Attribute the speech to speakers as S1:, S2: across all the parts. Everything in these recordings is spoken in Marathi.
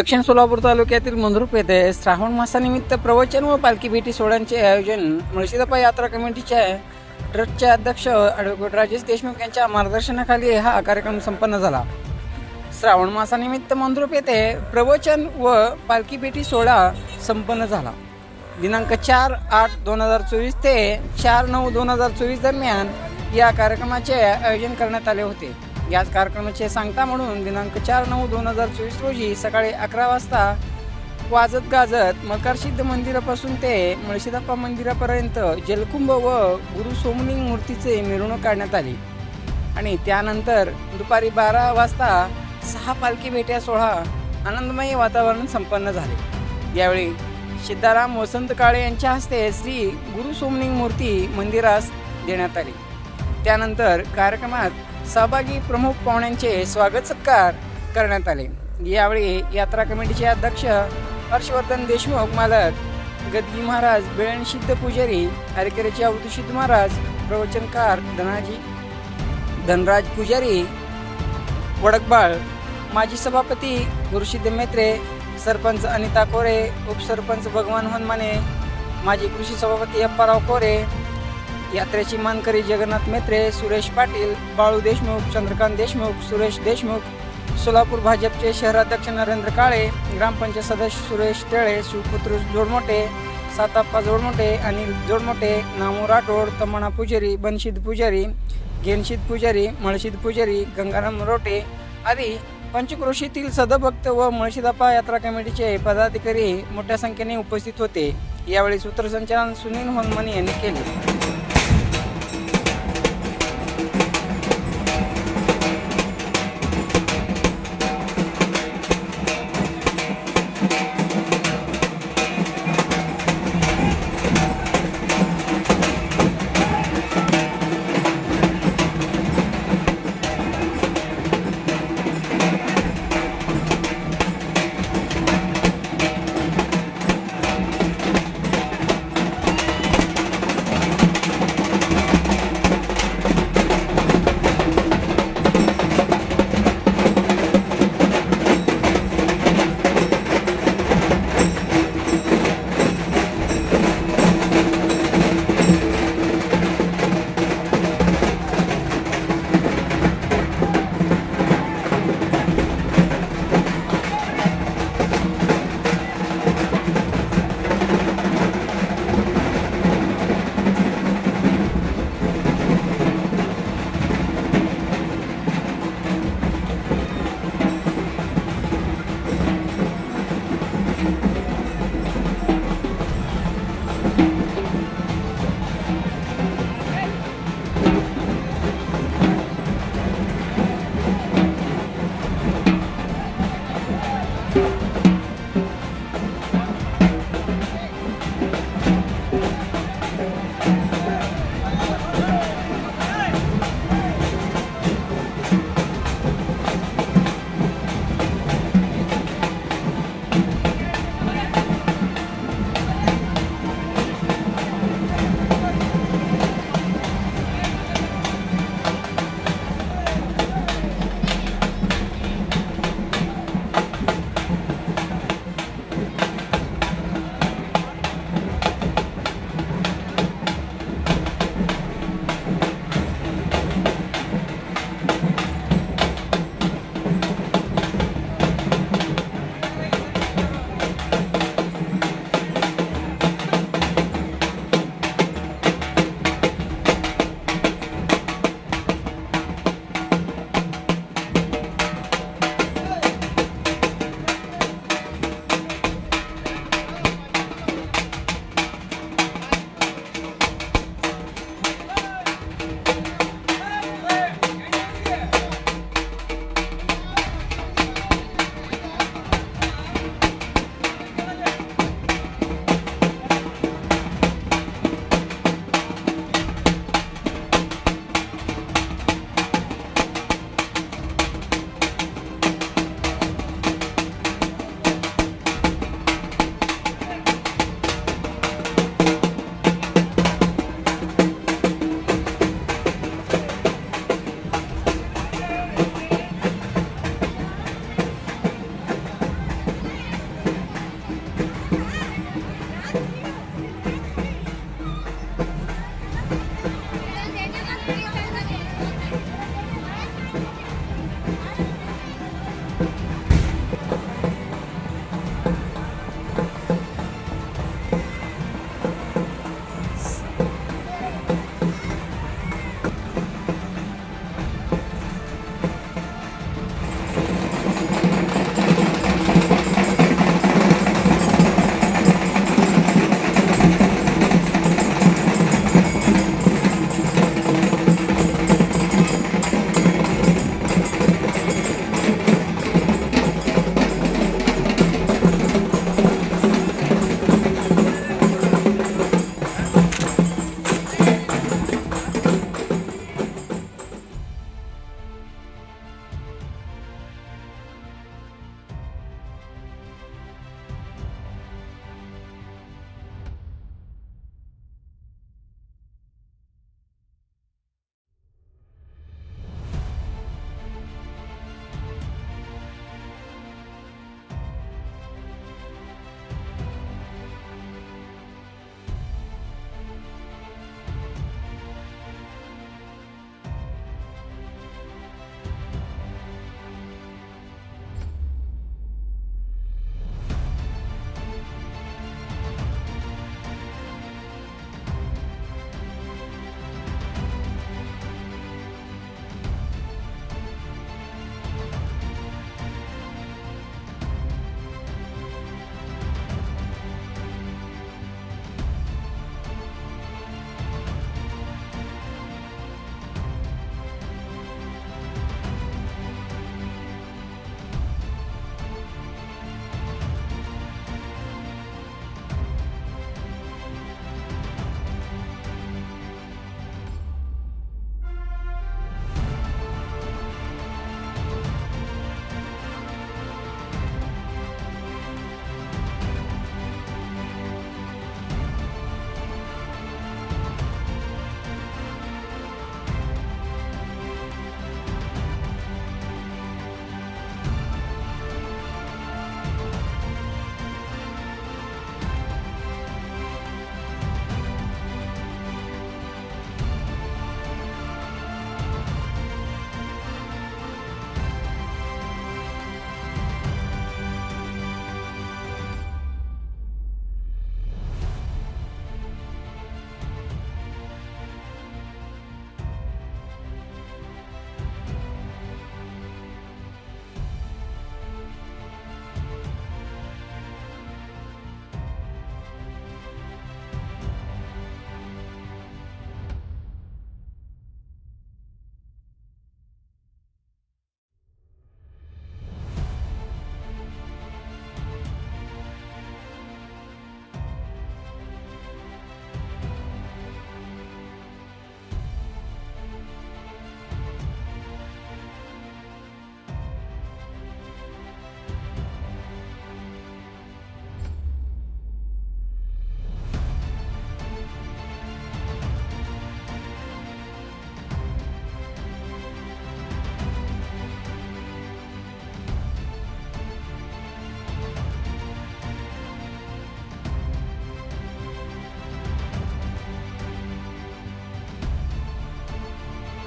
S1: दक्षिण सोलापूर तालुक्यातील मंद्रुप येथे श्रावण मासानिमित्त प्रवचन व पालखी भेटी सोहळ्याचे आयोजन मुळशीदप्पा यात्रा कमिटीच्या ट्रस्टचे अध्यक्ष ॲडव्होकेट राजेश देशमुख यांच्या मार्गदर्शनाखाली हा कार्यक्रम संपन्न झाला। श्रावण मासानिमित्त मंद्रुप येथे प्रवचन व पालखी भेटी सोहळा संपन्न झाला। दिनांक 4/8/2024 ते 4/9/2024 दरम्यान या कार्यक्रमाचे आयोजन करण्यात आले होते। याच कार्यक्रमाचे सांगता म्हणून दिनांक 4/9/2024 रोजी सकाळी 11 वाजता वाजत गाजत मकरसिद्ध मंदिरापासून ते मुळशीदप्पा मंदिरापर्यंत जलकुंभ व गुरु सोमलिंग मूर्तीचे मिरवणूक काढण्यात आली आणि त्यानंतर दुपारी 12 वाजता 6 पालखी भेट्या सोहळा आनंदमय वातावरण संपन्न झाले। यावेळी सिद्धाराम वसंत काळे यांच्या हस्ते श्री गुरु सोमलिंग मूर्ती मंदिरास देण्यात आली। त्यानंतर कार्यक्रमात सहभागी प्रमुख पाहुण्यांचे स्वागत सत्कार करण्यात आले। यावेळी यात्रा कमिटीचे अध्यक्ष हर्षवर्धन देशमुख, मालक गदगी महाराज, बेळण सिद्ध पुजारी, हरिकेरेचे अवधू सिद्ध महाराज, प्रवचनकार धनराज पुजारी वडकबाळ, माजी सभापती गुरुसिद्ध मेत्रे, सरपंच अनिता कोरे, उपसरपंच भगवान हनुमाने, माजी कृषी सभापती अप्पाराव कोरे, यात्रेची मानकरी जगन्नाथ मेत्रे, सुरेश पाटील, बाळू देशमुख, चंद्रकांत देशमुख, सुरेश देशमुख, सोलापूर भाजपचे शहराध्यक्ष नरेंद्र काळे, ग्रामपंचायत सदस्य सुरेश टेळे, शिवपुत्र जोडमोटे, साताप्पा जोडमोटे, अनिल जोडमोटे, नामू राठोड, तमणा पुजारी, बनसिद्ध पुजारी, घेनसिद्ध पुजारी, मळसिद्ध पुजारी, गंगाराम रोटे आदी पंचक्रोशीतील सदभक्त व मुळशीदप्पा यात्रा कमिटीचे पदाधिकारी मोठ्या संख्येने उपस्थित होते। यावेळी सूत्रसंचालन सुनील हनुमाने यांनी केले।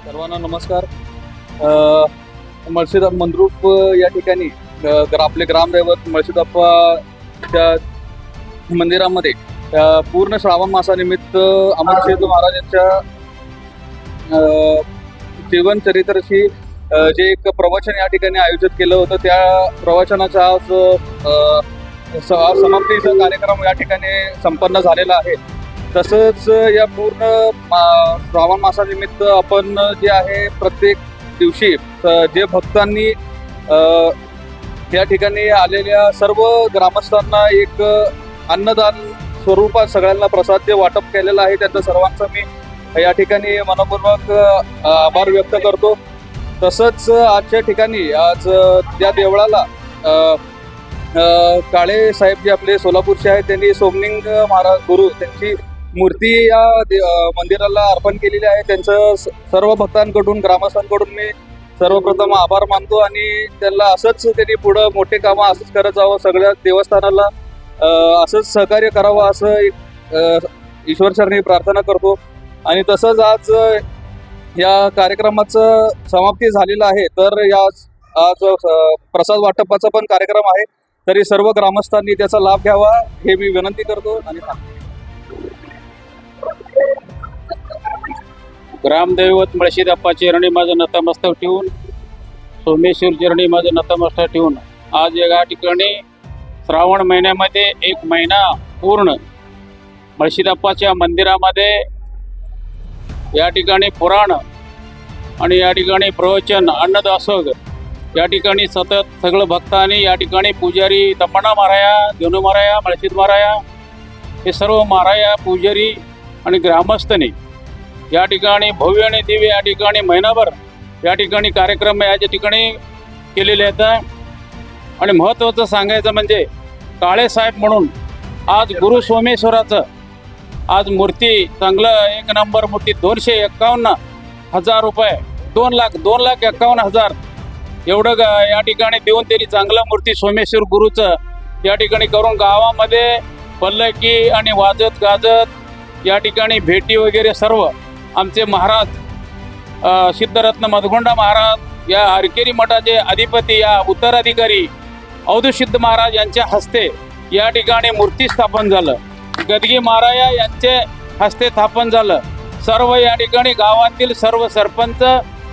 S2: सर्वांना नमस्कार. मळशिद मंद्रुप या ठिकाणी आपले ग्रामदैवत मळशिदप्पाच्या मंदिरामध्ये पूर्ण श्रावण मासानिमित्त अमर सेतू महाराजांच्या जीवनचरित्राशी जे एक प्रवचन या ठिकाणी आयोजित केलं होतं, त्या प्रवचनाचा आज समाप्तीचा कार्यक्रम या ठिकाणी संपन्न झालेला आहे. तसंच या पूर्ण श्रावण मासानिमित्त आपण जे आहे प्रत्येक दिवशी जे भक्तांनी या ठिकाणी आलेल्या सर्व ग्रामस्थांना एक अन्नदान स्वरूपात सगळ्यांना प्रसाद जे वाटप केलेलं आहे, त्यांचं सर्वांचं मी या ठिकाणी मनपूर्वक आभार व्यक्त करतो. तसंच आजच्या ठिकाणी आज ज्या देवळाला काळे साहेब जे आपले सोलापूरचे आहेत, त्यांनी सोमलिंग महाराज गुरु त्यांची मूर्ती या मंदिराला अर्पण केलेली आहे. त्यांचं सर्व भक्तांकडून ग्रामस्थांकडून मी सर्वप्रथम आभार मानतो आणि त्यांना असंच त्यांनी पुढं मोठे कामं असंच करत जावं, सगळ्या देवस्थानाला असंच सहकार्य करावं असं ईश्वरचरणी प्रार्थना करतो. आणि तसंच आज या कार्यक्रमाचं समाप्ती झालेलं आहे, तर आज प्रसाद वाटपाचा पण कार्यक्रम आहे, तरी सर्व ग्रामस्थांनी त्याचा लाभ घ्यावा हे मी विनंती करतो. आणि
S3: ग्रामदैवत मळशिदप्पा चरणी माझं नतमस्तक ठेवून, सोमेश्वर चरणी माझं नतमस्तक ठेवून आज या ठिकाणी श्रावण महिन्यामध्ये एक महिना पूर्ण मळशिदप्पाच्या मंदिरामध्ये या ठिकाणी पुराण आणि या ठिकाणी प्रवचन, अन्नदासोग या ठिकाणी सतत सगळं भक्तांनी या ठिकाणी पुजारी तम्मण्णा महाराया, देवनू महाराया, मळशिद महाराया हे सर्व महाराया, पुजारी आणि ग्रामस्थांनी या ठिकाणी भव्य आणि दिव्य या ठिकाणी महिनाभर या ठिकाणी कार्यक्रम या ठिकाणी केलेले आहेत. आणि महत्त्वाचं सांगायचं म्हणजे काळेसाहेब म्हणून आज गुरु सोमेश्वराचं आज मूर्ती चांगलं एक नंबर मूर्ती 251,000 रुपये 2,51,000 एवढं या ठिकाणी देऊन त्यांनी चांगलं मूर्ती सोमेश्वर गुरुचं या ठिकाणी करून गावामध्ये पल्लकी आणि वाजत गाजत या ठिकाणी भेटी वगैरे सर्व आमचे महाराज सिद्धरत्न मधगोंडा महाराज या हरकेरी मठाचे अधिपती या उत्तराधिकारी अवधूतसिद्ध महाराज यांच्या हस्ते या ठिकाणी मूर्ती स्थापन झालं. गदगी महाराया यांचे हस्ते स्थापन झालं. सर्व या ठिकाणी गावातील सर्व सरपंच,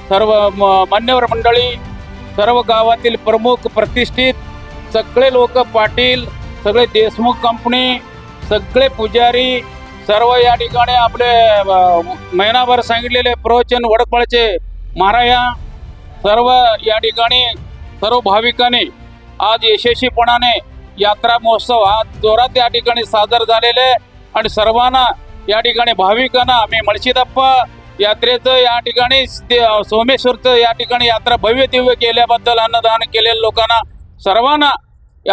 S3: सर्व मान्यवर मंडळी, सर्व गावातील प्रमुख प्रतिष्ठित सगळे लोक, पाटील, सगळे देशमुख कंपनी, सगळे पुजारी, सर्व या ठिकाणी आपले महिनाभर सांगितलेले प्रवचन वडकपाळचे महाराया, सर्व या ठिकाणी सर्व भाविकांनी आज यशस्वीपणाने यात्रा महोत्सव हा जोरात या ठिकाणी सादर झालेले आणि सर्वांना या ठिकाणी भाविकांना आम्ही मळशिदप्पा यात्रेचं या ठिकाणी सोमेश्वरचं या ठिकाणी यात्रा भव्य दिव्य केल्याबद्दल, अन्नदान केलेल्या लोकांना सर्वांना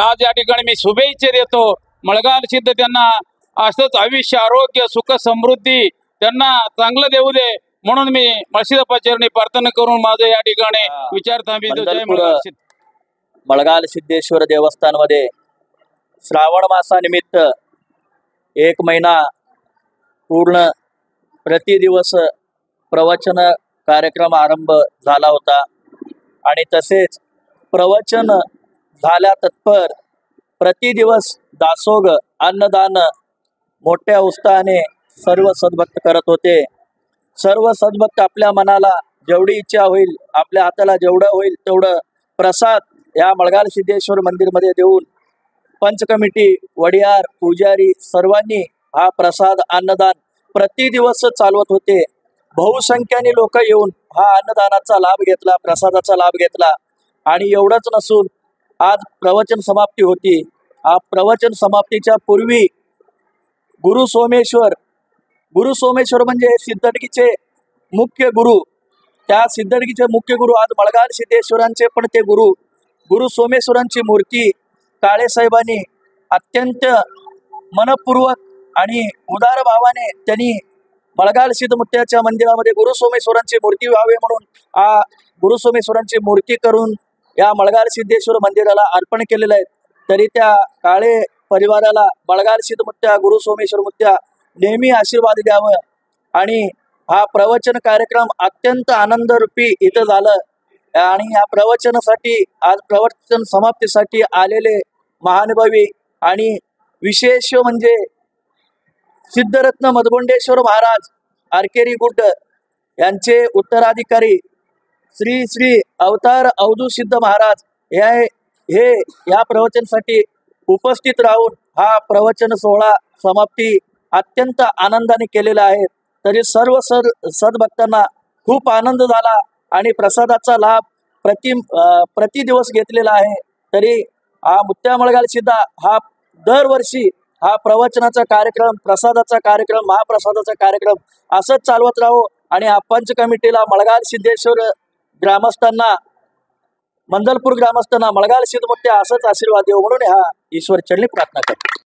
S3: आज या ठिकाणी मी शुभेच्छा देतो. मळगाल सिद्ध त्यांना असंच आयुष्य, आरोग्य, सुख, समृद्धी त्यांना चांगलं देऊ दे म्हणून मी मळशिदप्पा चरणी प्रार्थना करून माझं या ठिकाणी विचार थांबितो. जय मळगाल सिद्ध.
S4: मळगाल सिद्धेश्वर देवस्थानमध्ये श्रावण मासानिमित्त एक महिना पूर्ण प्रतिदिवस प्रवचन कार्यक्रम आरंभ झाला होता आणि तसेच प्रवचन झाल्या तत्पर प्रतिदिवस दासोग, अन्नदान मोठ्या उत्साहाने सर्व सद्भक्त करत होते. सर्व सद्भक्त आपल्या मनाला जेवढी इच्छा होईल, आपल्या हाताला जेवढं होईल तेवढं प्रसाद या मळगाल सिद्धेश्वर मंदिरमध्ये देऊन पंच कमिटी, वडियार, पुजारी सर्वांनी हा प्रसाद, अन्नदान प्रतिदिवस चालवत होते. बहुसंख्याने लोक येऊन हा अन्नदानाचा लाभ घेतला, प्रसादाचा लाभ घेतला. आणि एवढंच नसून आज प्रवचन समाप्ती होती. हा प्रवचन समाप्तीच्या पूर्वी गुरु सोमेश्वर म्हणजे सिद्धडकीचे मुख्य गुरु, त्या सिद्धडकीचे मुख्य गुरु आज मळगाल सिद्धेश्वरांचे पण ते गुरु सोमेश्वरांची मूर्ती काळेसाहेबांनी अत्यंत मनपूर्वक आणि उदार भावाने त्यांनी मळगाल सिद्धमुत्याच्या मंदिरामध्ये गुरु सोमेश्वरांची मूर्ती व्हावी म्हणून हा गुरु सोमेश्वरांची मूर्ती करून या मळगाल सिद्धेश्वर मंदिराला अर्पण केलेलं आहे. तरी त्या काळे परिवाराला मळगाल सिद्धमुत्या, गुरु सोमेश्वर मुत्या नेहमी आशीर्वाद द्यावं आणि हा प्रवचन कार्यक्रम अत्यंत आनंदरूपी इथं झालं आणि या प्रवचनासाठी आज प्रवचन समाप्तीसाठी आलेले महानुभावी आणि विशेष म्हणजे सिद्धरत्न मधगोंडेश्वर महाराज आरकेरी गुड्ड यांचे उत्तराधिकारी श्री श्री अवतार अवधू सिद्ध महाराज हे या प्रवचनासाठी उपस्थित राहून हा प्रवचन सोहळा समाप्ती अत्यंत आनंदाने केलेला आहे. तरी सर्व सद्भक्तांना खूप आनंद झाला आणि प्रसादाचा लाभ प्रति दिवस घेतलेला आहे. तरी हा मुत्यामळगाल सिद्धा हा दरवर्षी हा प्रवचनाचा कार्यक्रम, प्रसादाचा कार्यक्रम, महाप्रसादाचा कार्यक्रम असंच चालवत राहू आणि पंच कमिटीला मळगाल सिद्धेश्वर ग्रामस्थांना, मंदलपूर ग्रामस्थांना मळगाल सिद्धमूर्ती असंच आशीर्वाद देऊ म्हणून हा ईश्वर चरणी प्रार्थना करतो.